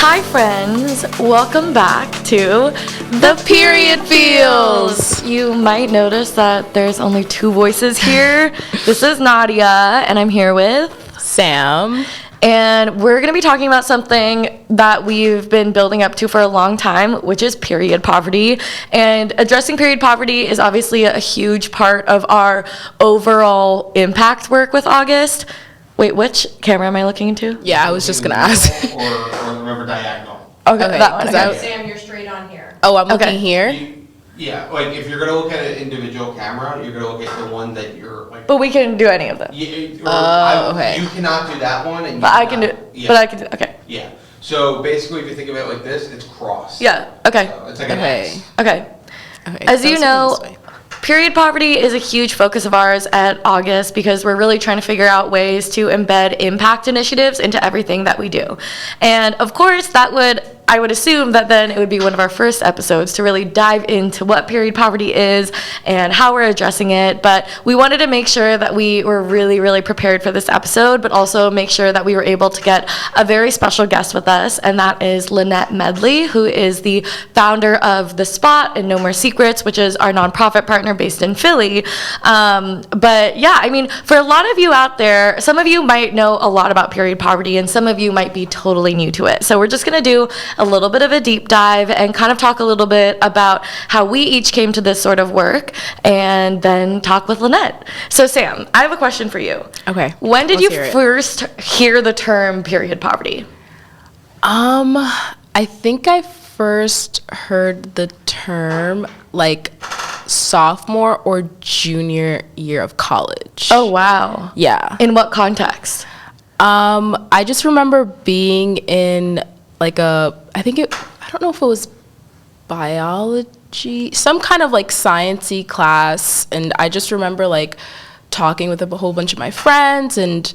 Hi friends, welcome back to The Period Feels. You might notice that there's only two voices here. This is Nadya, and I'm here with Sam. And we're going to be talking about something that we've been building up to for a long time, which is period poverty. And addressing period poverty is obviously a huge part of our overall impact work with August. Wait, which camera am I looking into? Yeah, I was just gonna ask. Or remember diagonal. Okay, that one. Okay. Sam, you're straight on here. Oh, I'm looking here. Yeah, like if you're gonna look at an individual camera, you're gonna look at the one that you're like. But we can do any of them. Okay. You cannot do that one, and but I can do. Yeah. But I can do. Okay. Yeah. So basically, if you think about it like this, it's crossed. Yeah. Okay. So it's like an X. Okay. As you know, period poverty is a huge focus of ours at August because we're really trying to figure out ways to embed impact initiatives into everything that we do. And of course, I would assume that then it would be one of our first episodes to really dive into what period poverty is and how we're addressing it. But we wanted to make sure that we were really, really prepared for this episode, but also make sure that we were able to get a very special guest with us, and that is Lynette Medley, who is the founder of The Spot and No More Secrets, which is our nonprofit partner based in Philly. But yeah, I mean, for a lot of you out there, some of you might know a lot about period poverty and some of you might be totally new to it. So we're just going to do a little bit of a deep dive and kind of talk a little bit about how we each came to this sort of work and then talk with Lynette. So Sam, I have a question for you. Okay. When did you first hear the term period poverty? I think I first heard the term like sophomore or junior year of college. Oh, wow. Yeah. In what context? I just remember being in I don't know if it was biology, some kind of like sciencey class, and I just remember like talking with a whole bunch of my friends, and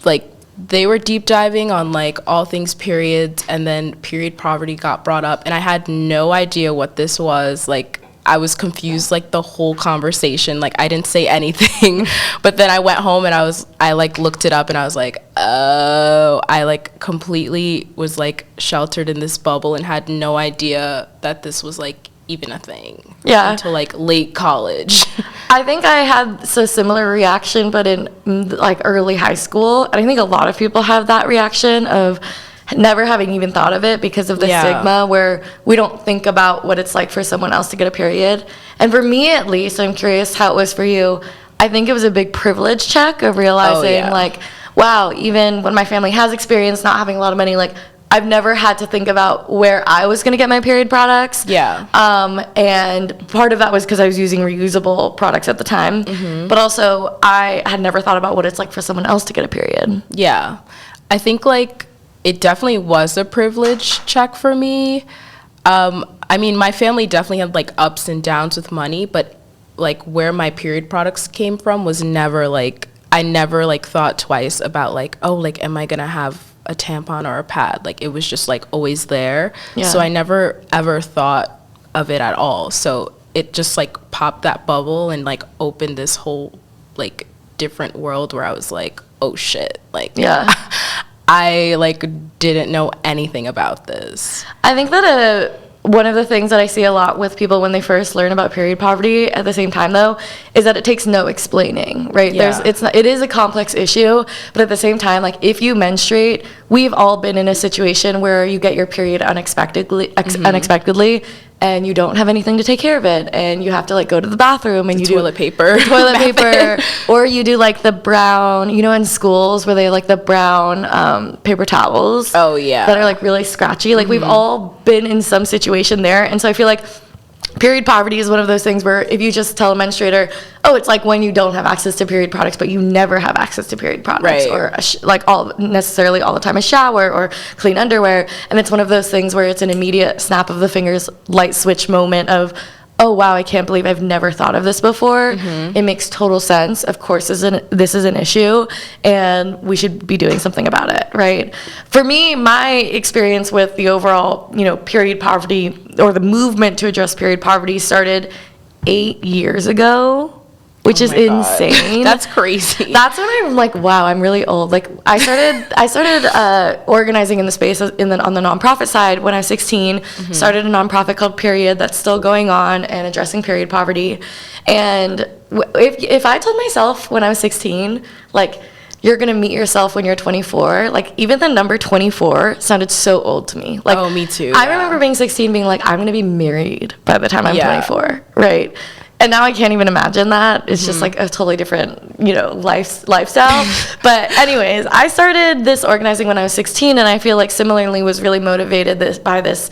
like they were deep diving on like all things periods, and then period poverty got brought up, and I had no idea what this was. Like I was confused like the whole conversation. Like I didn't say anything, but then I went home and I like looked it up, and I was like, oh, I like completely was like sheltered in this bubble and had no idea that this was like even a thing. Yeah. Until like late college. I think I had a similar reaction, but in like early high school. And I think a lot of people have that reaction of never having even thought of it because of the stigma where we don't think about what it's like for someone else to get a period. And for me, at least, I'm curious how it was for you. I think it was a big privilege check of realizing like, wow, even when my family has experienced not having a lot of money, like I've never had to think about where I was going to get my period products. Yeah. And part of that was because I was using reusable products at the time. Mm-hmm. But also I had never thought about what it's like for someone else to get a period. Yeah. I think like it definitely was a privilege check for me. I mean, my family definitely had like ups and downs with money, but like where my period products came from was never like, I never like thought twice about like, oh, like, am I gonna have a tampon or a pad? Like it was just like always there. Yeah. So I never ever thought of it at all. So it just like popped that bubble and like opened this whole like different world where I was like, oh shit, like I like didn't know anything about this. I think that one of the things that I see a lot with people when they first learn about period poverty at the same time though is that it takes no explaining, right? Yeah. It is a complex issue, but at the same time, like if you menstruate, we've all been in a situation where you get your period unexpectedly, and you don't have anything to take care of it, and you have to like go to the bathroom and you do toilet paper, or you do like the brown, you know, in schools where they have like the brown paper towels. Oh yeah, that are like really scratchy. Like we've all been in some situation there, and so I feel like period poverty is one of those things where if you just tell a menstruator, oh, it's like when you don't have access to period products, but you never have access to period products, or like necessarily all the time a shower or clean underwear, and it's one of those things where it's an immediate snap of the fingers, light switch moment of, oh wow, I can't believe I've never thought of this before. Mm-hmm. It makes total sense. Of course, this is an issue, and we should be doing something about it, right? For me, my experience with the overall, period poverty or the movement to address period poverty started 8 years ago, which is my God. insane. That's crazy. That's when I'm like, wow, I'm really old. Like I started organizing in the space on the nonprofit side when I was 16. Started a nonprofit called Period that's still going on and addressing period poverty. And if I told myself when I was 16, like, you're gonna meet yourself when you're 24, like even the number 24 sounded so old to me. Like, oh, me too. I remember being 16 being like, I'm gonna be married by the time I'm Yeah. 24, right? And now I can't even imagine that. It's just like a totally different, lifestyle. But anyways, I started this organizing when I was 16, and I feel like similarly was really motivated by this,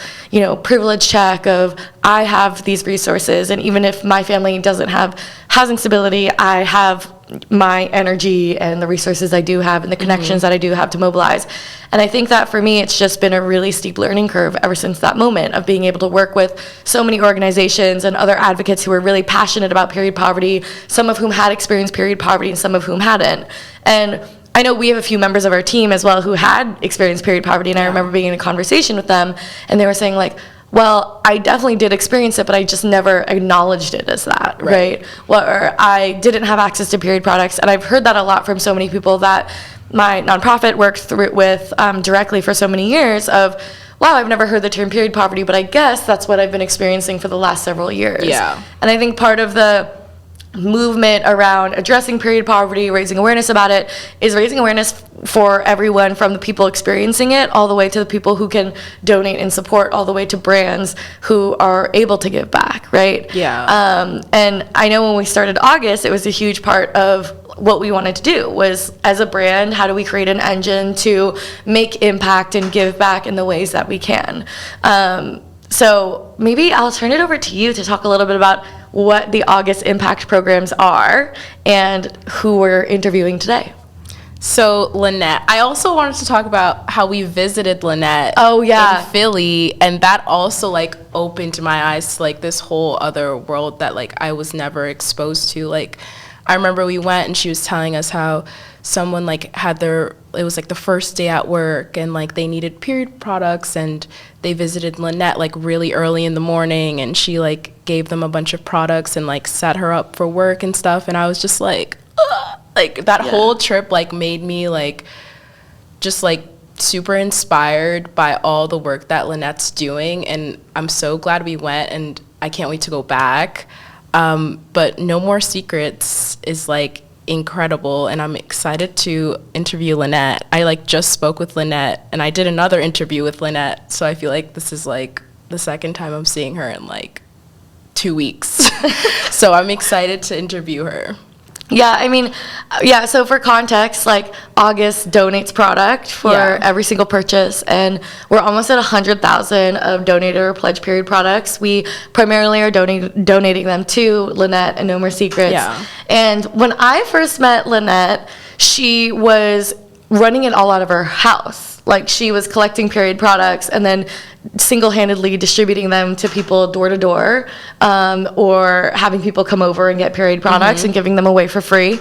privilege check of I have these resources, and even if my family doesn't have housing stability, I have my energy and the resources I do have and the connections that I do have to mobilize. And I think that for me, it's just been a really steep learning curve ever since that moment of being able to work with so many organizations and other advocates who were really passionate about period poverty, some of whom had experienced period poverty and some of whom hadn't. And I know we have a few members of our team as well who had experienced period poverty, and I remember being in a conversation with them, and they were saying like, well, I definitely did experience it, but I just never acknowledged it as that, right? Or I didn't have access to period products, and I've heard that a lot from so many people that my nonprofit worked with directly for so many years of, wow, I've never heard the term period poverty, but I guess that's what I've been experiencing for the last several years. Yeah. And I think part of the movement around addressing period poverty, raising awareness about it, is raising awareness for everyone, from the people experiencing it all the way to the people who can donate and support, all the way to brands who are able to give back, right? Yeah. And I know when we started August, it was a huge part of what we wanted to do was, as a brand, how do we create an engine to make impact and give back in the ways that we can? So maybe I'll turn it over to you to talk a little bit about what the August Impact programs are and who we're interviewing today. So Lynette, I also wanted to talk about how we visited Lynette in Philly, and that also like opened my eyes to like this whole other world that like I was never exposed to. Like I remember we went and she was telling us how someone like it was like the first day at work and like they needed period products, and they visited Lynette like really early in the morning, and she like gave them a bunch of products and like set her up for work and stuff. And I was just like, ugh. Like that whole trip like made me like just like super inspired by all the work that Lynette's doing, and I'm so glad we went, and I can't wait to go back. But No More Secrets is like incredible, and I'm excited to interview Lynette. I like just spoke with Lynette, and I did another interview with Lynette, so I feel like this is like the second time I'm seeing her in like 2 weeks. So I'm excited to interview her. Yeah, I mean, so for context, like August donates product for every single purchase, and we're almost at 100,000 of donated or pledged period products. We primarily are donating them to Lynette and No More Secrets. Yeah. And when I first met Lynette, she was running it all out of her house. Like she was collecting period products and then single-handedly distributing them to people door to door, or having people come over and get period products and giving them away for free.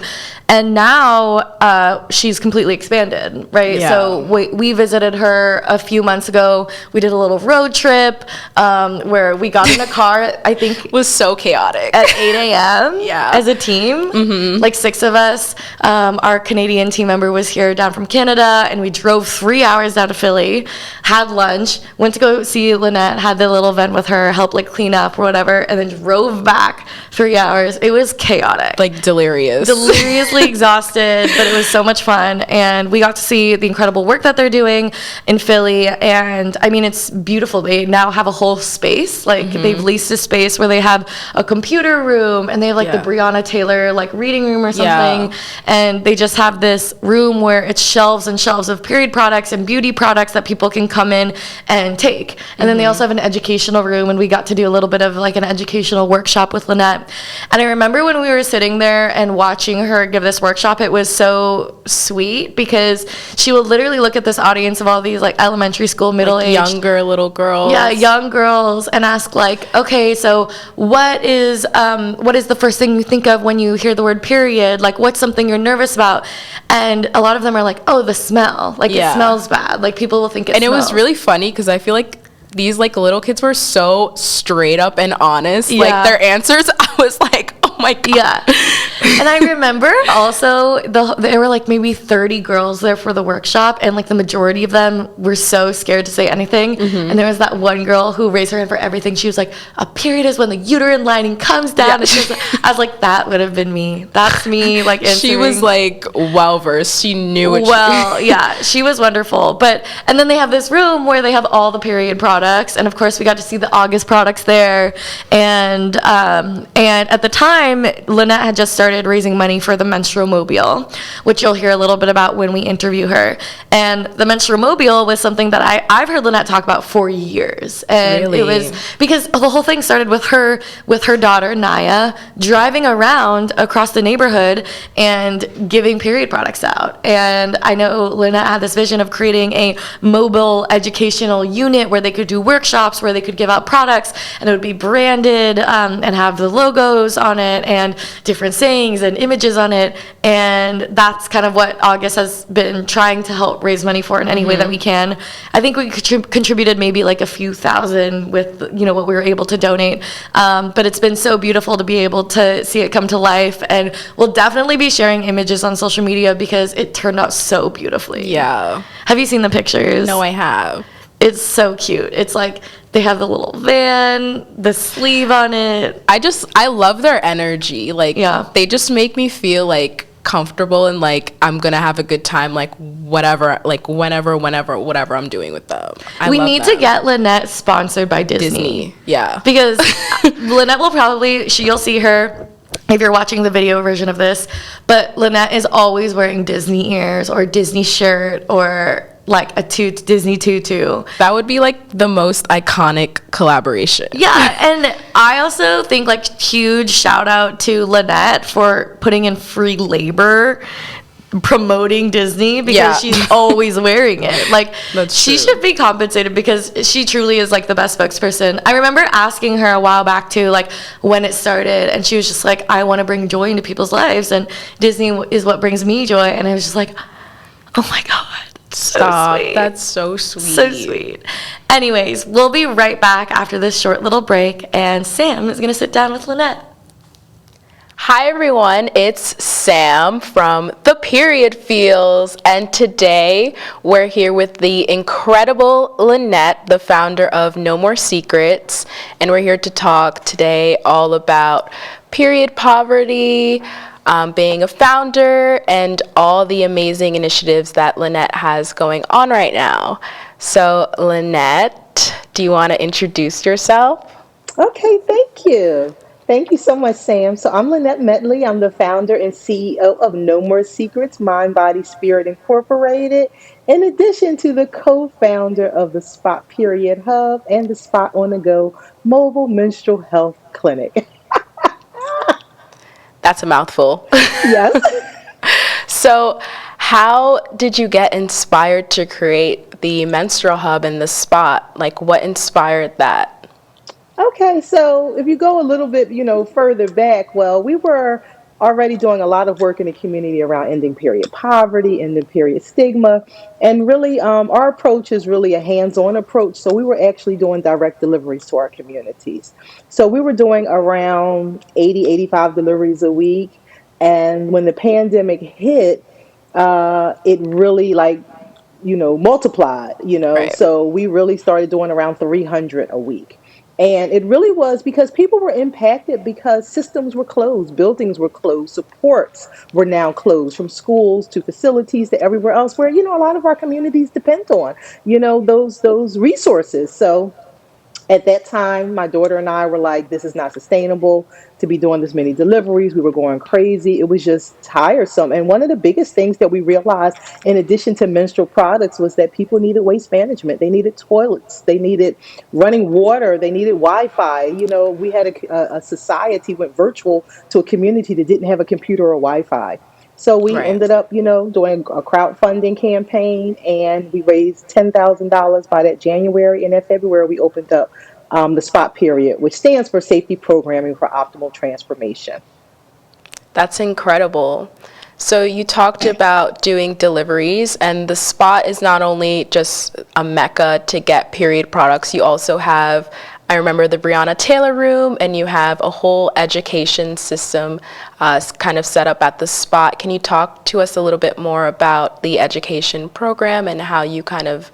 And now she's completely expanded, right? Yeah. So we visited her a few months ago. We did a little road trip where we got in a car, I think It was so chaotic. at 8 a.m. Yeah. as a team, like 6 of us. Our Canadian team member was here down from Canada, and we drove 3 hours down to Philly, had lunch, went to go see Lynette, had the little event with her, helped like clean up or whatever, and then drove back 3 hours. It was chaotic. Like deliriously Exhausted, but it was so much fun, and we got to see the incredible work that they're doing in Philly. And I mean, it's beautiful. They now have a whole space, like they've leased a space where they have a computer room, and they have like the Breonna Taylor like reading room or something, and they just have this room where it's shelves and shelves of period products and beauty products that people can come in and take. And then they also have an educational room, and we got to do a little bit of like an educational workshop with Lynette. And I remember when we were sitting there and watching her give this workshop, it was so sweet because she will literally look at this audience of all these like elementary school, middle-aged, younger little girls. Yeah, young girls, and ask like, okay, so what is the first thing you think of when you hear the word period? Like, what's something you're nervous about? And a lot of them are like, oh, the smell. Like, it smells bad. Like, people will think it smells. And it was really funny because I feel like these like little kids were so straight up and honest. Like their answers, I was like, oh my God. Yeah. And I remember also there were like maybe 30 girls there for the workshop, and like the majority of them were so scared to say anything. And there was that one girl who raised her hand for everything. She was like, a period is when the uterine lining comes down. Yeah. And I was like, that would have been me. That's me, like, answering. She was like well versed. She knew what Yeah, she was wonderful. And then they have this room where they have all the period products, and of course we got to see the August products there. And at the time, Lynette had just started raising money for the menstrual mobile, which you'll hear a little bit about when we interview her. And the menstrual mobile was something that I've heard Lynette talk about for years. And Really? It was because the whole thing started with her daughter Naya driving around across the neighborhood and giving period products out. And I know Lynette had this vision of creating a mobile educational unit where they could do workshops, where they could give out products, and it would be branded and have the logos on it and different sayings and images on it. And that's kind of what August has been trying to help raise money for in any way that we can. I think we contributed maybe like a few thousand with what we were able to donate, but it's been so beautiful to be able to see it come to life. And we'll definitely be sharing images on social media because it turned out so beautifully. Yeah. Have you seen the pictures? No, I have. It's so cute. It's like they have the little van, the sleeve on it. I love their energy. Like, Yeah. they just make me feel like comfortable and like I'm gonna have a good time, like whatever, like whatever I'm doing with them. We need to get Lynette sponsored by Disney. Yeah. Because Lynette will probably, you'll see her if you're watching the video version of this, but Lynette is always wearing Disney ears or Disney shirt or like a Disney tutu. That would be like the most iconic collaboration. Yeah, and I also think like huge shout out to Lynette for putting in free labor promoting Disney because Yeah. she's always wearing it. Like, she true. should be compensated because she truly is like the best spokesperson. I remember asking her a while back too, like when it started, and she was just like, I want to bring joy into people's lives, and Disney is what brings me joy. And I was just like, oh my God. So Stop. sweet. That's so sweet. So sweet. Anyways, we'll be right back after this short little break, and Sam is going to sit down with Lynette. Hi everyone, it's Sam from The Period Feels, and today we're here with the incredible Lynette, the founder of No More Secrets, and we're here to talk today all about period poverty, being a founder, and all the amazing initiatives that Lynette has going on right now. So Lynette, do you want to introduce yourself? Okay, thank you. Thank you so much, Sam. So I'm Lynette Medley. I'm the founder and CEO of No More Secrets, Mind, Body, Spirit Incorporated, in addition to the co-founder of the Spot Period Hub and the Spot on the Go Mobile Menstrual Health Clinic. That's a mouthful. Yes. So how did you get inspired to create the menstrual hub and the spot? Like, what inspired that? Okay, so if you go a little bit, further back, well, we were already doing a lot of work in the community around ending period poverty, ending period stigma, and really our approach is really a hands-on approach. So we were actually doing direct deliveries to our communities. So we were doing around 80, 85 deliveries a week, and when the pandemic hit, it really multiplied, Right. So we really started doing around 300 a week. And it really was because people were impacted because systems were closed, buildings were closed, supports were now closed, from schools to facilities to everywhere else where, a lot of our communities depend on, those resources. So at that time, my daughter and I were like, this is not sustainable to be doing this many deliveries. We were going crazy. It was just tiresome. And one of the biggest things that we realized, in addition to menstrual products, was that people needed waste management. They needed toilets. They needed running water. They needed Wi-Fi. We had a society went virtual to a community that didn't have a computer or Wi-Fi. So we Right. ended up, doing a crowdfunding campaign, and we raised $10,000 by that January. And that February, we opened up the SPOT period, which stands for Safety Programming for Optimal Transformation. That's incredible. So you talked about doing deliveries, and the spot is not only just a mecca to get period products, you also have I remember the Breonna Taylor Room, and you have a whole education system kind of set up at the spot. Can you talk to us a little bit more about the education program and how you kind of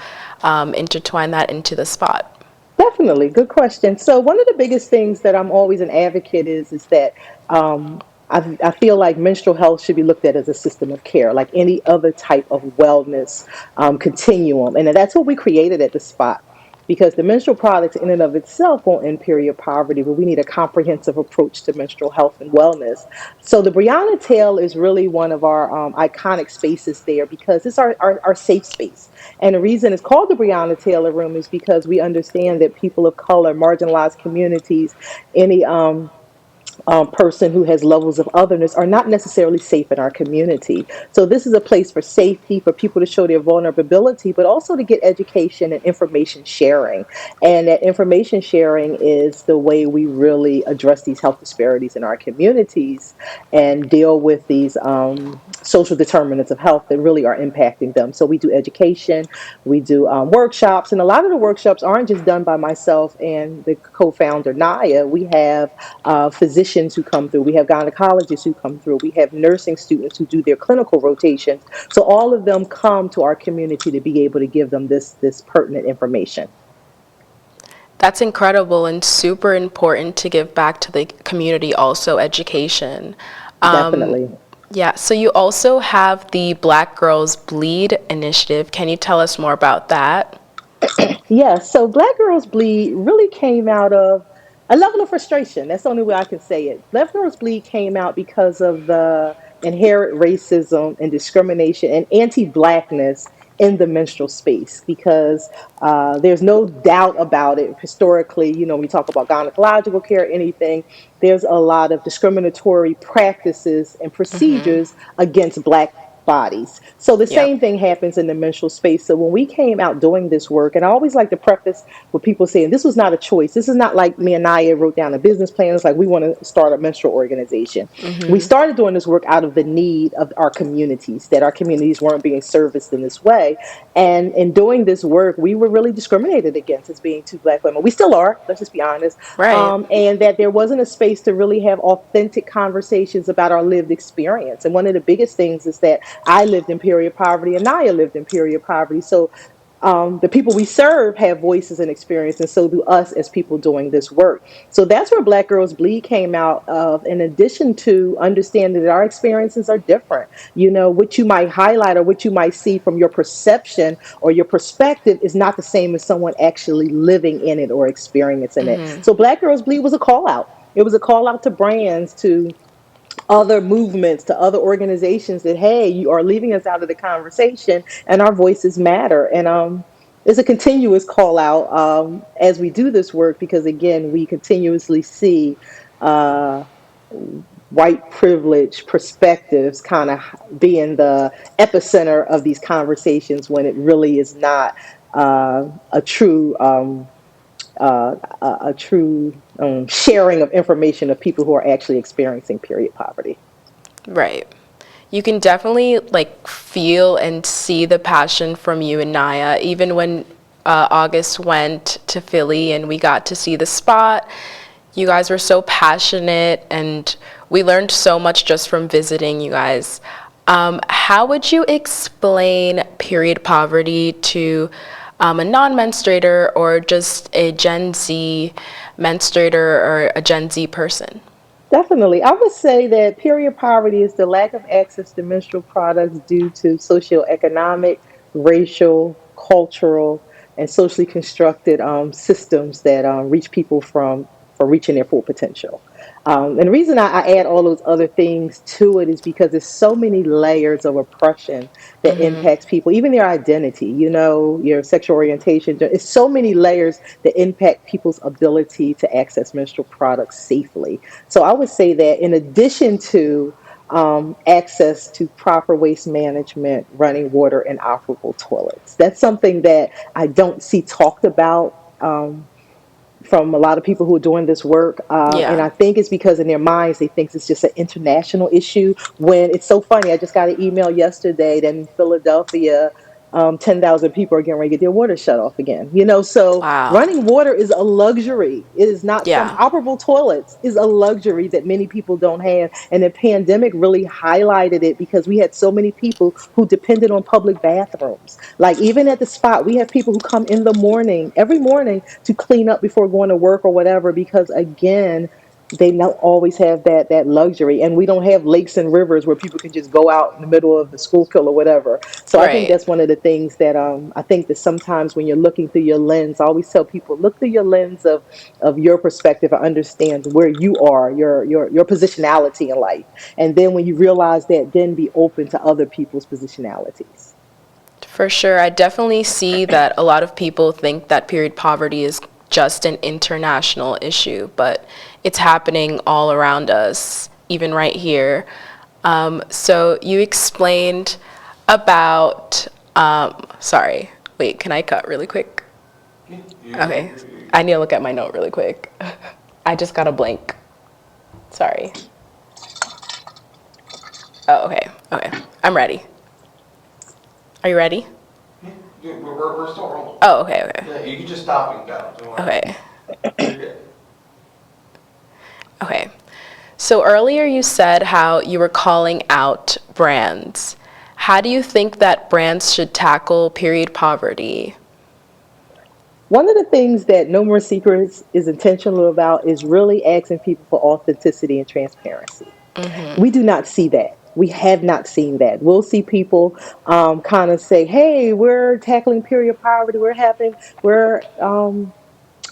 intertwine that into the spot? Definitely, good question. So one of the biggest things that I'm always an advocate is that I feel like menstrual health should be looked at as a system of care, like any other type of wellness continuum, and that's what we created at the spot. Because the menstrual products in and of itself won't end period poverty, but we need a comprehensive approach to menstrual health and wellness. So the Brianna Tail is really one of our iconic spaces there because it's our safe space. And the reason it's called the Breonna Taylor Room is because we understand that people of color, marginalized communities, any person who has levels of otherness are not necessarily safe in our community. So this is a place for safety, for people to show their vulnerability, but also to get education and information sharing. And that information sharing is the way we really address these health disparities in our communities and deal with these social determinants of health that really are impacting them. So we do education, we do workshops, and a lot of the workshops aren't just done by myself and the co-founder Nadya. We have physicians who come through, we have gynecologists who come through, we have nursing students who do their clinical rotations. So all of them come to our community to be able to give them this pertinent information. That's incredible and super important to give back to the community, also education. Definitely. Yeah, so you also have the Black Girls Bleed initiative. Can you tell us more about that? Yeah, so Black Girls Bleed really came out of a level of frustration. That's the only way I can say it. Black Girls Bleed came out because of the inherent racism and discrimination and anti-Blackness in the menstrual space because there's no doubt about it. Historically, when we talk about gynecological care, anything, there's a lot of discriminatory practices and procedures against Black bodies. So the Yep. same thing happens in the menstrual space. So when we came out doing this work, and I always like to preface with people saying this was not a choice. This is not like me and Nadya wrote down a business plan. It's like we want to start a menstrual organization. We started doing this work out of the need of our communities, that our communities weren't being serviced in this way. And in doing this work, we were really discriminated against as being two Black women. We still are, let's just be honest. Right. And that there wasn't a space to really have authentic conversations about our lived experience. And one of the biggest things is that I lived in period poverty and Nadya lived in period poverty. So the people we serve have voices and experience, and so do us as people doing this work. So that's where Black Girls Bleed came out of, in addition to understanding that our experiences are different. What you might highlight or what you might see from your perception or your perspective is not the same as someone actually living in it or experiencing it. So Black Girls Bleed was a call out. It was a call out to brands, to other movements, to other organizations that, hey, you are leaving us out of the conversation and our voices matter. And it's a continuous call out as we do this work because, again, we continuously see white privilege perspectives kind of being the epicenter of these conversations when it really is not a true sharing of information of people who are actually experiencing period poverty. Right. You can definitely feel and see the passion from you and Naya, even when August went to Philly and we got to see the spot. You guys were so passionate and we learned so much just from visiting you guys. How would you explain period poverty to a non-menstruator or just a Gen Z menstruator or a Gen Z person? Definitely. I would say that period poverty is the lack of access to menstrual products due to socioeconomic, racial, cultural, and socially constructed systems that reach people for reaching their full potential. And the reason I add all those other things to it is because there's so many layers of oppression that impacts people, even their identity, your sexual orientation. It's so many layers that impact people's ability to access menstrual products safely. So I would say that in addition to access to proper waste management, running water, and operable toilets, that's something that I don't see talked about from a lot of people who are doing this work. And I think it's because in their minds, they think it's just an international issue when it's so funny. I just got an email yesterday that in Philadelphia, 10,000 people are getting ready to get their water shut off again. So Wow. running water is a luxury. It is not some Yeah. operable toilets is a luxury that many people don't have. And the pandemic really highlighted it because we had so many people who depended on public bathrooms. Like even at the spot, we have people who come in the morning, every morning to clean up before going to work or whatever, because again, they don't always have that luxury, and we don't have lakes and rivers where people can just go out in the middle of the Schuylkill or whatever. So I think Right. that's one of the things that I think that sometimes when you're looking through your lens, I always tell people, look through your lens of your perspective and understand where you are, your positionality in life, and then when you realize that, then be open to other people's positionalities. For sure. I definitely see that a lot of people think that period poverty is just an international issue, but it's happening all around us, even right here. So you explained about, sorry, wait, can I cut really quick? Okay, I need to look at my note really quick. I just got a blank. Sorry. Oh, okay, okay, I'm ready. Are you ready? Yeah, we're still rolling. Oh, okay, okay. Yeah, you can just stop and go. Don't worry. Okay. You're good. Okay. So earlier you said how you were calling out brands. How do you think that brands should tackle period poverty? One of the things that No More Secrets is intentional about is really asking people for authenticity and transparency. We do not see that. We have not seen that. We'll see people kind of say, "Hey, we're tackling period poverty. We're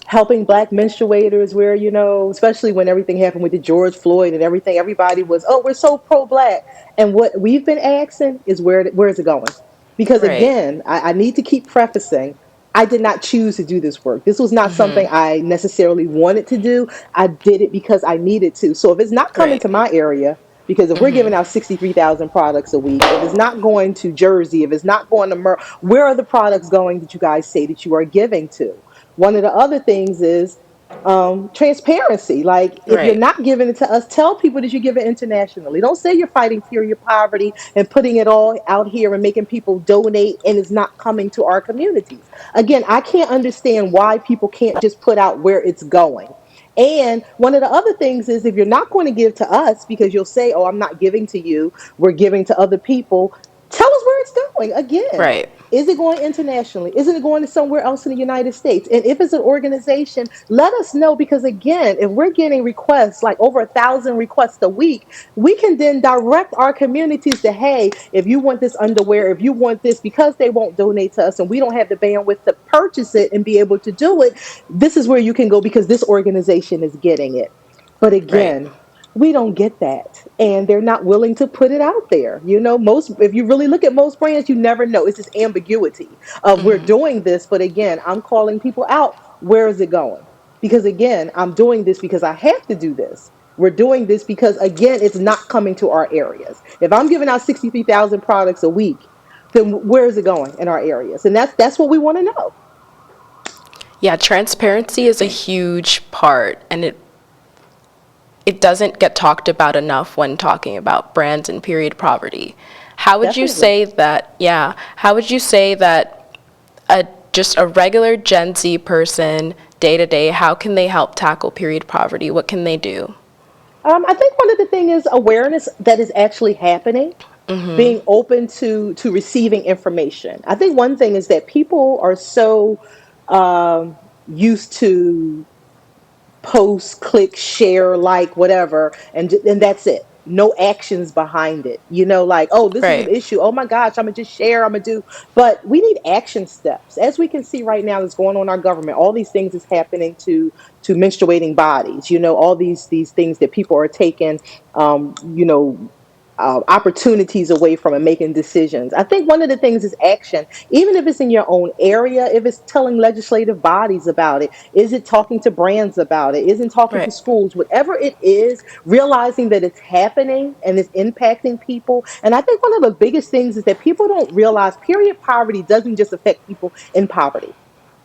helping Black menstruators." Where especially when everything happened with the George Floyd and everything, everybody was, "Oh, we're so pro-Black." And what we've been asking is, where is it going? Because Right. again, I need to keep prefacing. I did not choose to do this work. This was not something I necessarily wanted to do. I did it because I needed to. So if it's not coming Right. to my area, because if we're giving out 63,000 products a week, if it's not going to Jersey, if it's not going to where are the products going that you guys say that you are giving to? One of the other things is transparency. Like, if you're Right. not giving it to us, tell people that you give it internationally. Don't say you're fighting period poverty and putting it all out here and making people donate and it's not coming to our communities. Again, I can't understand why people can't just put out where it's going. And one of the other things is, if you're not going to give to us because you'll say, "Oh, I'm not giving to you, we're giving to other people," tell us where it's going. Again, Right. is it going internationally? Isn't it going to somewhere else in the United States? And if it's an organization, let us know, because again, if we're getting requests, like over 1,000 requests a week, we can then direct our communities to, "Hey, if you want this underwear, if you want this," because they won't donate to us and we don't have the bandwidth to purchase it and be able to do it, this is where you can go because this organization is getting it. But Right. again, we don't get that, and they're not willing to put it out there. Most, if you really look at most brands, you never know. It's this ambiguity of, we're doing this, but again, I'm calling people out. Where is it going? Because again, I'm doing this because I have to do this. We're doing this because again, it's not coming to our areas. If I'm giving out 63,000 products a week, then where is it going in our areas? And that's what we want to know. Yeah, transparency is a huge part, and it doesn't get talked about enough when talking about brands and period poverty. How would you Definitely. say that, yeah, how would you say that just a regular Gen Z person, day to day, how can they help tackle period poverty? What can they do? I think one of the things is awareness that is actually happening, being open to receiving information. I think one thing is that people are so used to post, click, share, like, whatever, and that's it. No actions behind it. Like, "Oh, this is an Right. issue. Oh my gosh, I'm gonna just share. I'm gonna do." But we need action steps, as we can see right now. That's going on in our government. All these things is happening to menstruating bodies. All these things that people are taking. Um, you know, opportunities away from and making decisions. I think one of the things is action, even if it's in your own area. If it's telling legislative bodies about it, is it talking to brands about it, isn't talking to Right. schools, whatever it is, realizing that it's happening and it's impacting people. And I think one of the biggest things is that people don't realize period poverty doesn't just affect people in poverty.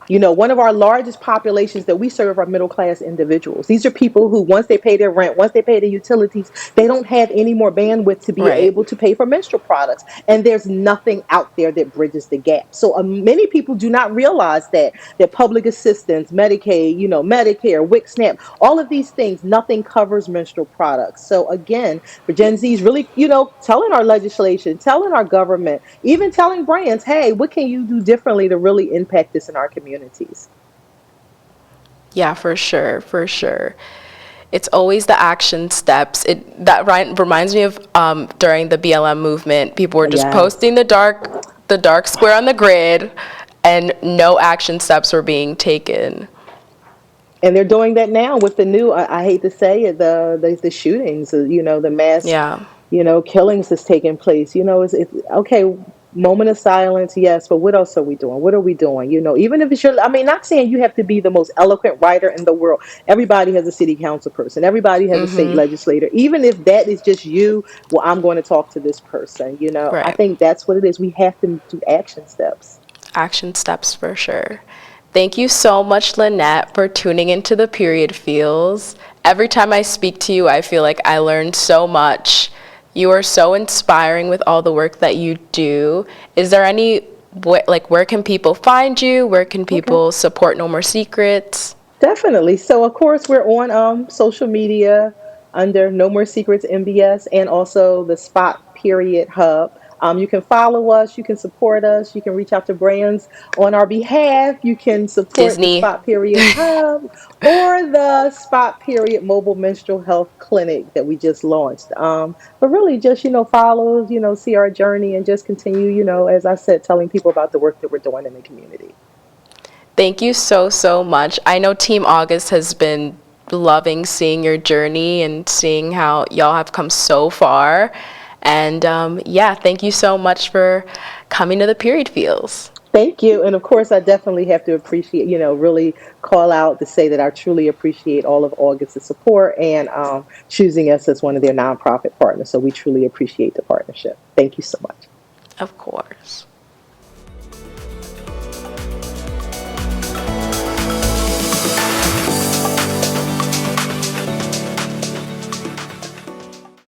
One of our largest populations that we serve are middle class individuals. These are people who, once they pay their rent, once they pay their utilities, they don't have any more bandwidth to be Right. able to pay for menstrual products. And there's nothing out there that bridges the gap. So many people do not realize that public assistance, Medicaid, Medicare, WIC, SNAP, all of these things, nothing covers menstrual products. So again, for Gen Z's really, telling our legislation, telling our government, even telling brands, hey, what can you do differently to really impact this in our communities? Yeah, for sure, for sure. It's always the action steps. Reminds me of during the BLM movement, people were just Yes. posting the dark square on the grid, and no action steps were being taken. And they're doing that now with the new, I hate to say it, the shootings, the mass, Yeah. killings that's taking place. It's okay. Moment of silence, yes, but what else are we doing? What are we doing? Even if it's not saying you have to be the most eloquent writer in the world. Everybody has a city council person. Everybody has a state legislator. Even if that is just you, well, I'm going to talk to this person. I Right. think that's what it is. We have to do action steps. Action steps for sure. Thank you so much, Lynette, for tuning into the Period Feels. Every time I speak to you, I feel like I learned so much. You are so inspiring with all the work that you do. Is there where can people find you? Where can people support No More Secrets? Definitely. So, of course, we're on social media under No More Secrets MBS and also the Spot Period Hub. You can follow us, you can support us, you can reach out to brands on our behalf, you can support the Disney. Spot Period Hub or the Spot Period Mobile Menstrual Health Clinic that we just launched. But really just, follow, see our journey and just continue, as I said, telling people about the work that we're doing in the community. Thank you so, so much. I know Team August has been loving seeing your journey and seeing how y'all have come so far. And thank you so much for coming to the Period Feels. Thank you. And of course, I definitely have to appreciate, really call out to say that I truly appreciate all of August's support and choosing us as one of their nonprofit partners. So we truly appreciate the partnership. Thank you so much. Of course.